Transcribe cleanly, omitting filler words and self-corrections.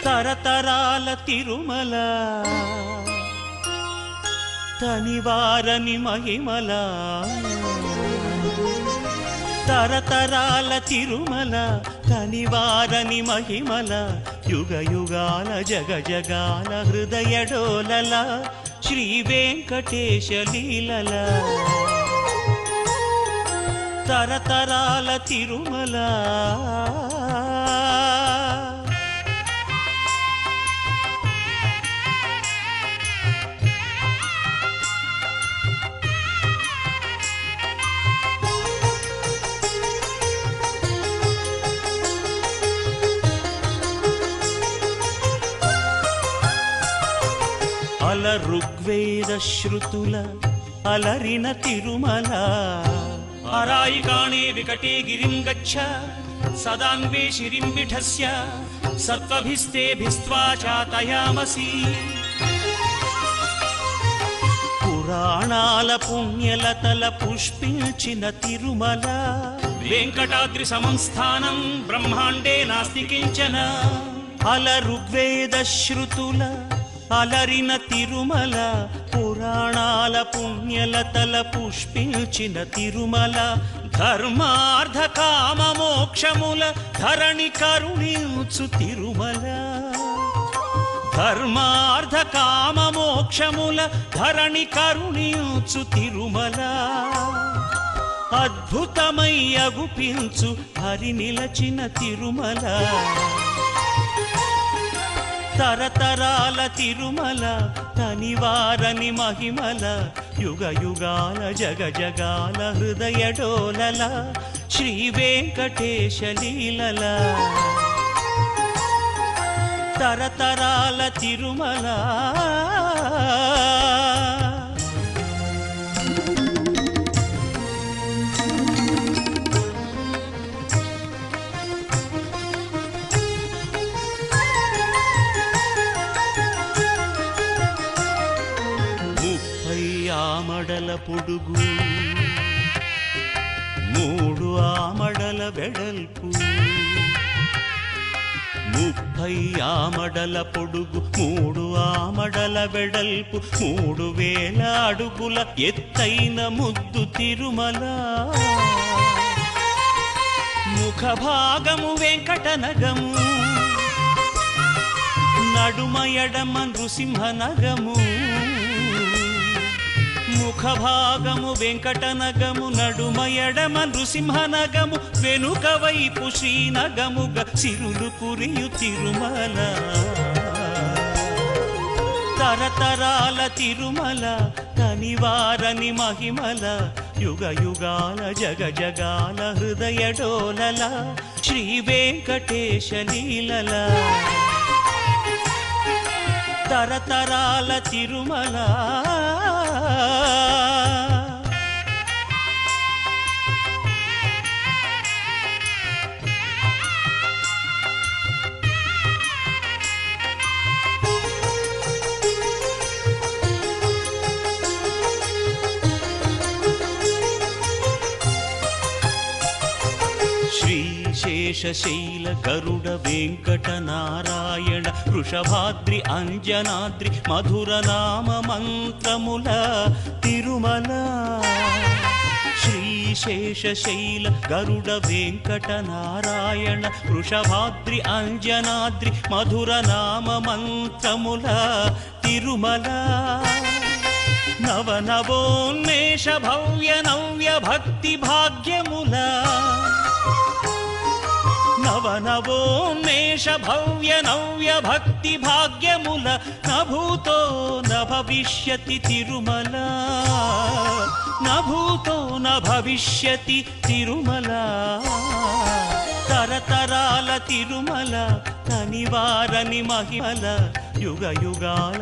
తరతరాల తిరుమల తనివారని మహిమల తరతరాల తిరుమల తనివారని మహిమల యుగ యుగాల జగ జగాల హృదయ డోలల శ్రీ వెంకటేశ లీలల తరతరాల తిరుమల అల ఋగ్వేద శృతుల అలరిన తిరుమల అరాయికాణే వికటే గిరిం గచ్చ సదాన్వే శిరిం విఠస్య సత్వభిస్తేభిస్త్వా చాతయామసి పురాణాల పుణ్యలతల పుష్పించిన తిరుమల వెంకటాద్రి సమంస్థానం బ్రహ్మాండే నాస్తి కించన అల ఋగ్వేద శృతుల అలరిన తిరుమల పురాణాల పుణ్యలతల పుష్పించిన తిరుమల ధర్మార్థ కామ మోక్షముల ధరణి కరుణించు తిరుమల ధర్మార్థ కామ మోక్షముల ధరణి కరుణించు తిరుమల అద్భుతమై అగుపించు హరి నిలచిన తిరుమల తరతరాల తిరుమల తనివారని మహిమల యుగ యుగాల జగ జగాల హృదయ డోలల శ్రీ వెంకటేశ లీలల తరతరాల తిరుమల ఆమడల పొడుగు మూడు ఆమడల వెడల్పు 30 ఆమడల పొడుగు 3 ఆమడల వెడల్పు 3000 అడుగుల ఎత్తైన ముద్దు తిరుమల ముఖ భాగము వెంకటనగము నడుమ ఎడమ నృసింహనగము ముఖ భాగము వెంకటనగము నడుమ ఎడమ నృసింహనగము వెనుక వైపు శ్రీనగముగ సిరులు కురియు తిరుమల తరతరాల తిరుమల తనివారని మహిమల యుగ యుగాల జగ జగాల హృదయ డోలల శ్రీ వెంకటేశ లీలల తరతరాల తిరుమల శేషశైల గరుడ వెంకట నారాయణ వృషభాద్రి అంజనాద్రి మధుర నామ మంత్రముల తిరుమల శ్రీశేషశైల గరుడ వెంకట నారాయణ వృషభాద్రి అంజనాద్రి మధుర నామ మంత్రముల తిరుమల నవ నవోన్మేష భవ్య నవ్య భక్తి భాగ్యముల నవ నవోన్మేష భవ్య నవ్య భక్తి భాగ్యముల నభూతో న భవిష్యతి తిరుమల నభూతో న భవిష్యతి తిరుమల తరతరాల తిరుమల తనివారని మహిమల యుగ యుగాల